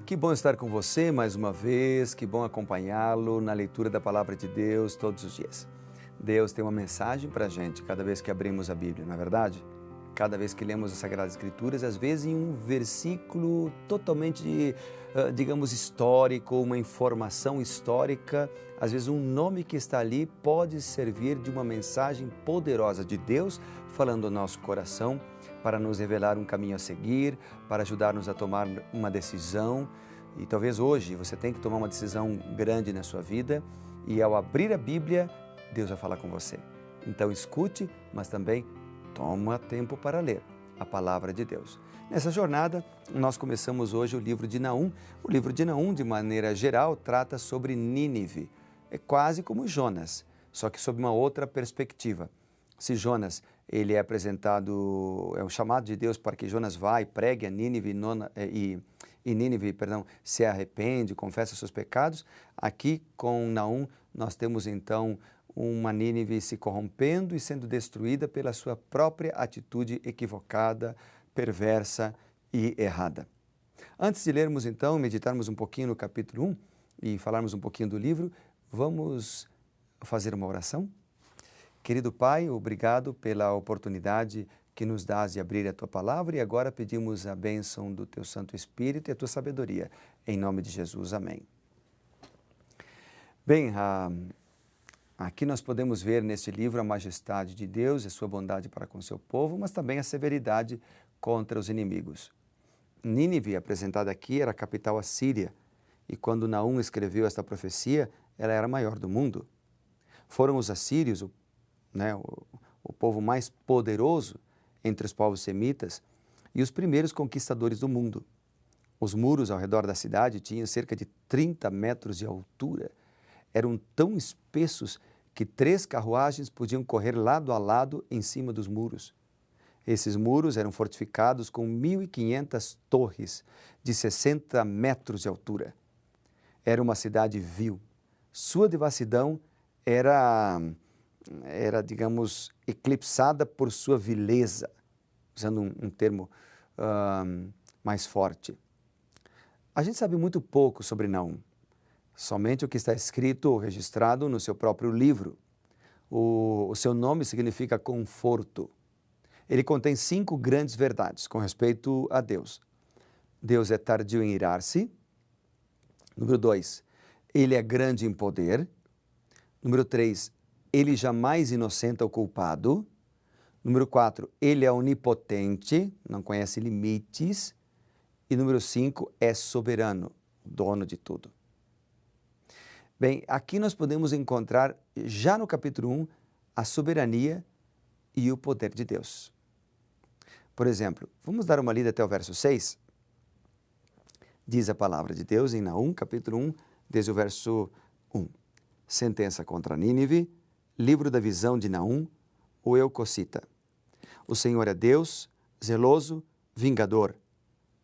Que bom estar com você mais uma vez, que bom acompanhá-lo na leitura da Palavra de Deus todos os dias. Deus tem uma mensagem para a gente cada vez que abrimos a Bíblia, não é verdade? Cada vez que lemos as Sagradas Escrituras, às vezes em um versículo totalmente, digamos, histórico, uma informação histórica, às vezes um nome que está ali pode servir de uma mensagem poderosa de Deus falando ao nosso coração, para nos revelar um caminho a seguir, para ajudar-nos a tomar uma decisão. E talvez hoje você tenha que tomar uma decisão grande na sua vida e ao abrir a Bíblia, Deus vai falar com você. Então escute, mas também toma tempo para ler a Palavra de Deus. Nessa jornada, nós começamos hoje o livro de Naum. O livro de Naum, de maneira geral, trata sobre Nínive. É quase como Jonas, só que sob uma outra perspectiva. Se Jonas, ele é apresentado, é um chamado de Deus para que Jonas vá e pregue a Nínive e Nínive, se arrepende, confessa seus pecados. Aqui com Naum nós temos então uma Nínive se corrompendo e sendo destruída pela sua própria atitude equivocada, perversa e errada. Antes de lermos então, meditarmos um pouquinho no capítulo 1 e falarmos um pouquinho do livro, vamos fazer uma oração? Querido Pai, obrigado pela oportunidade que nos dás de abrir a Tua Palavra e agora pedimos a bênção do Teu Santo Espírito e a Tua sabedoria. Em nome de Jesus, amém. Bem, aqui nós podemos ver neste livro a majestade de Deus e a sua bondade para com o seu povo, mas também a severidade contra os inimigos. Nínive, apresentada aqui, era a capital assíria e quando Naum escreveu esta profecia, ela era a maior do mundo. Foram os assírios, o povo mais poderoso entre os povos semitas e os primeiros conquistadores do mundo. Os muros ao redor da cidade tinham cerca de 30 metros de altura. Eram tão espessos que 3 carruagens podiam correr lado a lado em cima dos muros. Esses muros eram fortificados com 1.500 torres de 60 metros de altura. Era uma cidade vil. Sua devassidão era, digamos, eclipsada por sua vileza, usando um termo mais forte. A gente sabe muito pouco sobre Naum, somente o que está escrito ou registrado no seu próprio livro. O seu nome significa conforto. Ele contém 5 grandes verdades com respeito a Deus. Deus é tardio em irar-se. Número 2, ele é grande em poder. Número 3, ele jamais inocenta o culpado. Número 4, ele é onipotente, não conhece limites. E número 5, é soberano, dono de tudo. Bem, aqui nós podemos encontrar, já no capítulo 1, a soberania e o poder de Deus. Por exemplo, vamos dar uma lida até o verso 6? Diz a palavra de Deus em Naum, capítulo 1, desde o verso 1. Sentença contra Nínive, livro da visão de Naum, o Eucocita. O Senhor é Deus, zeloso, vingador.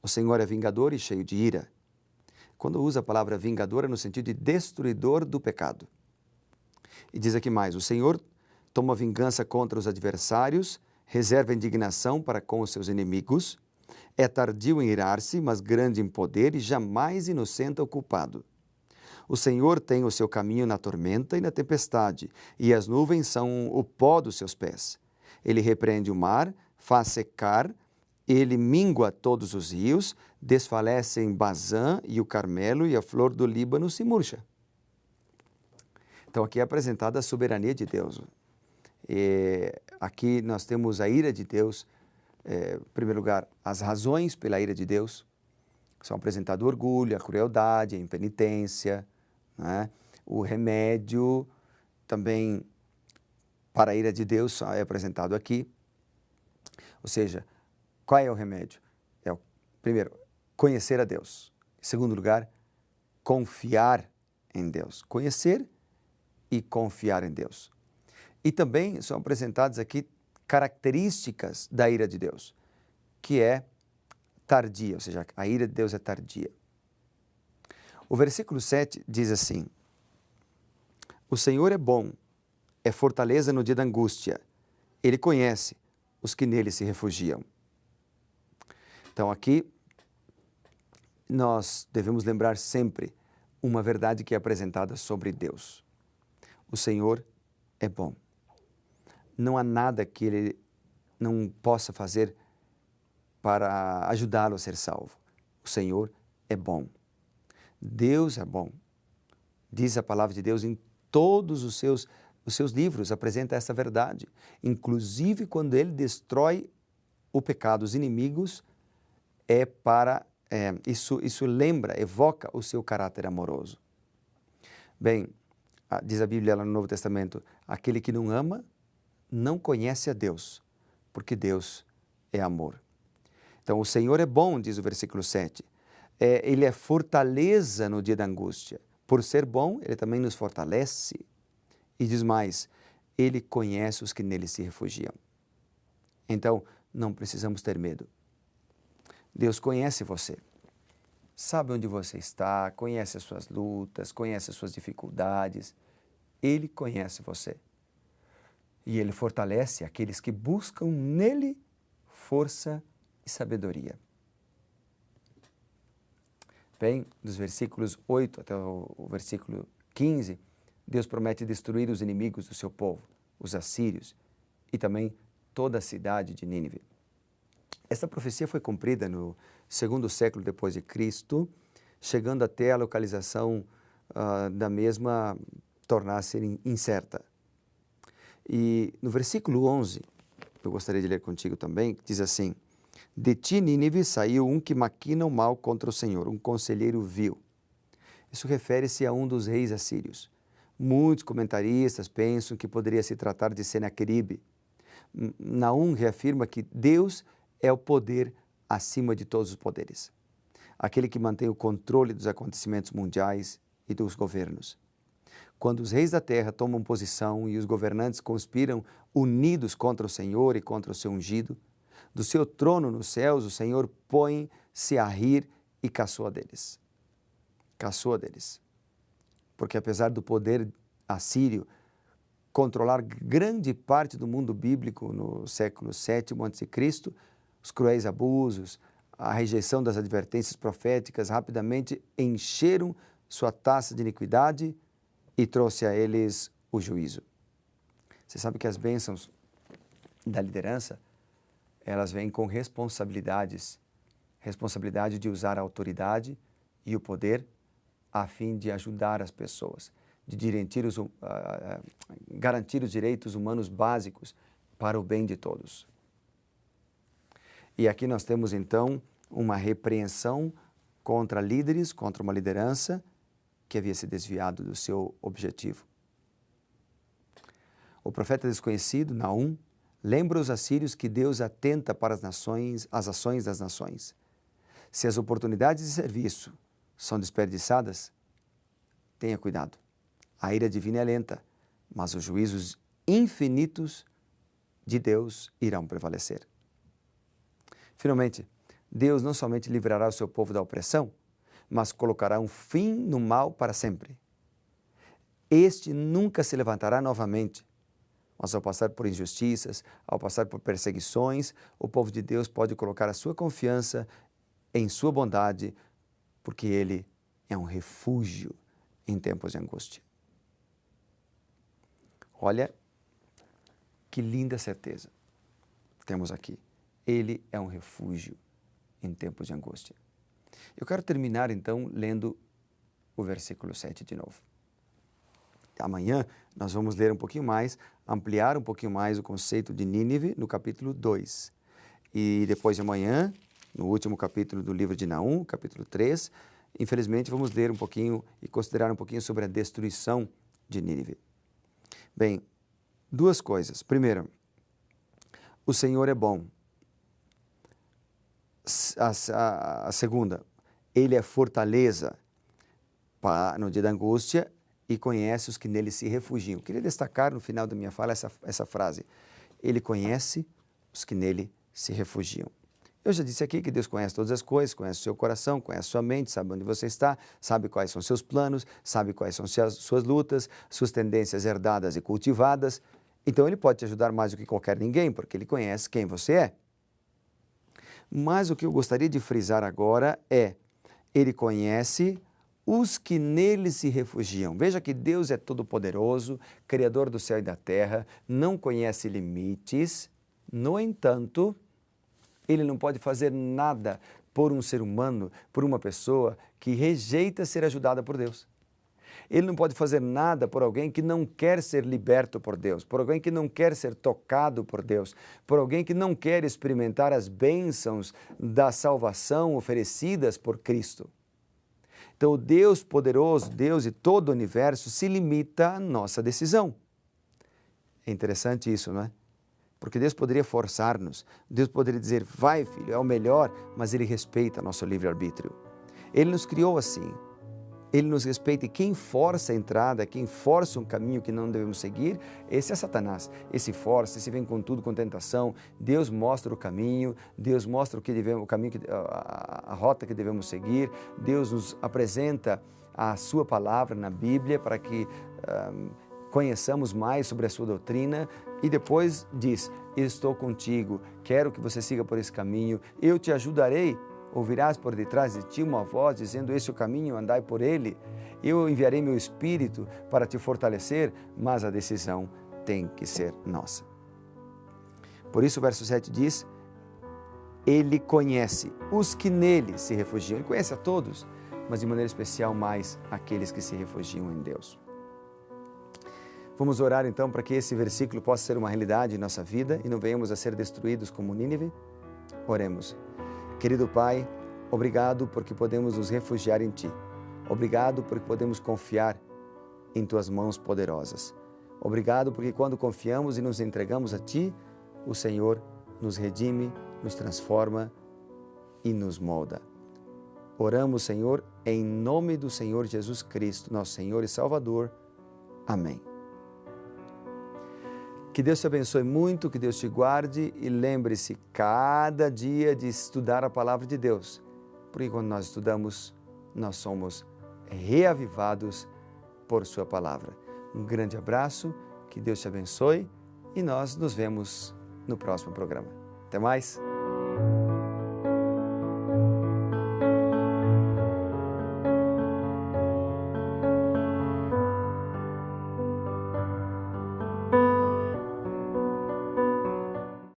O Senhor é vingador e cheio de ira. Quando usa a palavra vingador é no sentido de destruidor do pecado. E diz aqui mais, o Senhor toma vingança contra os adversários, reserva indignação para com os seus inimigos, é tardio em irar-se, mas grande em poder e jamais inocenta o culpado. O Senhor tem o seu caminho na tormenta e na tempestade, e as nuvens são o pó dos seus pés. Ele repreende o mar, faz secar, ele mingua todos os rios, desfalece em Bazã e o Carmelo, e a flor do Líbano se murcha. Então aqui é apresentada a soberania de Deus. Aqui nós temos a ira de Deus, em primeiro lugar, as razões pela ira de Deus, são apresentado o orgulho, a crueldade, a impenitência, né? O remédio também para a ira de Deus é apresentado aqui. Ou seja, qual é o remédio? Primeiro, conhecer a Deus. Em segundo lugar, confiar em Deus. Conhecer e confiar em Deus. E também são apresentadas aqui características da ira de Deus, que é tardia, ou seja, a ira de Deus é tardia. O versículo 7 diz assim, o Senhor é bom, é fortaleza no dia da angústia, Ele conhece os que nele se refugiam. Então aqui nós devemos lembrar sempre uma verdade que é apresentada sobre Deus. O Senhor é bom. Não há nada que Ele não possa fazer para ajudá-lo a ser salvo. O Senhor é bom. Deus é bom. Diz a palavra de Deus em todos os seus livros, apresenta essa verdade. Inclusive quando Ele destrói o pecado, os inimigos, isso lembra, evoca o seu caráter amoroso. Bem, diz a Bíblia lá no Novo Testamento, aquele que não ama não conhece a Deus, porque Deus é amor. Então, o Senhor é bom, diz o versículo 7. Ele é fortaleza no dia da angústia. Por ser bom, Ele também nos fortalece. E diz mais, Ele conhece os que nele se refugiam. Então, não precisamos ter medo. Deus conhece você. Sabe onde você está, conhece as suas lutas, conhece as suas dificuldades. Ele conhece você. E Ele fortalece aqueles que buscam nele força e sabedoria. Bem, dos versículos 8 até o versículo 15, Deus promete destruir os inimigos do seu povo, os assírios, e também toda a cidade de Nínive. Esta profecia foi cumprida no 2º século depois de Cristo, chegando até a localização da mesma tornar-se incerta. E no versículo 11, eu gostaria de ler contigo também, diz assim, de ti, Nínive, saiu um que maquina o mal contra o Senhor, um conselheiro vil. Isso refere-se a um dos reis assírios. Muitos comentaristas pensam que poderia se tratar de Senaqueribe. Naum reafirma que Deus é o poder acima de todos os poderes. Aquele que mantém o controle dos acontecimentos mundiais e dos governos. Quando os reis da terra tomam posição e os governantes conspiram unidos contra o Senhor e contra o seu ungido, do seu trono nos céus o Senhor põe-se a rir e caçoa deles. Caçoa deles. Porque apesar do poder assírio controlar grande parte do mundo bíblico no século VII a.C., os cruéis abusos, a rejeição das advertências proféticas rapidamente encheram sua taça de iniquidade e trouxe a eles o juízo. Você sabe que as bênçãos da liderança, elas vêm com responsabilidades, responsabilidade de usar a autoridade e o poder a fim de ajudar as pessoas, de garantir os direitos humanos básicos para o bem de todos. E aqui nós temos então uma repreensão contra líderes, contra uma liderança que havia se desviado do seu objetivo. O profeta desconhecido, Naum, lembra os assírios que Deus atenta para as ações das nações. Se as oportunidades de serviço são desperdiçadas, tenha cuidado. A ira divina é lenta, mas os juízos infinitos de Deus irão prevalecer. Finalmente, Deus não somente livrará o seu povo da opressão, mas colocará um fim no mal para sempre. Este nunca se levantará novamente. Mas ao passar por injustiças, ao passar por perseguições, o povo de Deus pode colocar a sua confiança em sua bondade, porque Ele é um refúgio em tempos de angústia. Olha que linda certeza temos aqui. Ele é um refúgio em tempos de angústia. Eu quero terminar então lendo o versículo 7 de novo. Amanhã nós vamos ler um pouquinho mais, ampliar um pouquinho mais o conceito de Nínive no capítulo 2. E depois de amanhã, no último capítulo do livro de Naum, capítulo 3, infelizmente vamos ler um pouquinho e considerar um pouquinho sobre a destruição de Nínive. Bem, duas coisas. Primeiro, o Senhor é bom. A segunda, Ele é fortaleza no dia da angústia e conhece os que nele se refugiam. Eu queria destacar no final da minha fala essa frase. Ele conhece os que nele se refugiam. Eu já disse aqui que Deus conhece todas as coisas, conhece o seu coração, conhece a sua mente, sabe onde você está, sabe quais são seus planos, sabe quais são suas lutas, suas tendências herdadas e cultivadas. Então Ele pode te ajudar mais do que qualquer ninguém, porque Ele conhece quem você é. Mas o que eu gostaria de frisar agora é Ele conhece os que nele se refugiam. Veja que Deus é todo-poderoso, Criador do céu e da terra, não conhece limites. No entanto, Ele não pode fazer nada por um ser humano, por uma pessoa que rejeita ser ajudada por Deus. Ele não pode fazer nada por alguém que não quer ser liberto por Deus, por alguém que não quer ser tocado por Deus, por alguém que não quer experimentar as bênçãos da salvação oferecidas por Cristo. Então, o Deus poderoso, Deus e todo o universo, se limita à nossa decisão. É interessante isso, não é? Porque Deus poderia forçar-nos, Deus poderia dizer, vai filho, é o melhor, mas Ele respeita nosso livre-arbítrio. Ele nos criou assim, Ele nos respeita e quem força a entrada, quem força um caminho que não devemos seguir, esse é Satanás. Esse força, esse vem com tudo, com tentação. Deus mostra o caminho, Deus mostra o caminho, a rota que devemos seguir. Deus nos apresenta a sua palavra na Bíblia para que conheçamos mais sobre a sua doutrina e depois diz, estou contigo, quero que você siga por esse caminho, eu te ajudarei. Ouvirás por detrás de ti uma voz dizendo, esse é o caminho, andai por ele. Eu enviarei meu Espírito para te fortalecer, mas a decisão tem que ser nossa. Por isso o verso 7 diz, Ele conhece os que nele se refugiam. Ele conhece a todos, mas de maneira especial mais aqueles que se refugiam em Deus. Vamos orar então para que esse versículo possa ser uma realidade em nossa vida e não venhamos a ser destruídos como Nínive? Oremos. Querido Pai, obrigado porque podemos nos refugiar em Ti. Obrigado porque podemos confiar em Tuas mãos poderosas. Obrigado porque quando confiamos e nos entregamos a Ti, o Senhor nos redime, nos transforma e nos molda. Oramos, Senhor, em nome do Senhor Jesus Cristo, nosso Senhor e Salvador. Amém. Que Deus te abençoe muito, que Deus te guarde e lembre-se cada dia de estudar a palavra de Deus, porque quando nós estudamos, nós somos reavivados por sua palavra. Um grande abraço, que Deus te abençoe e nós nos vemos no próximo programa. Até mais!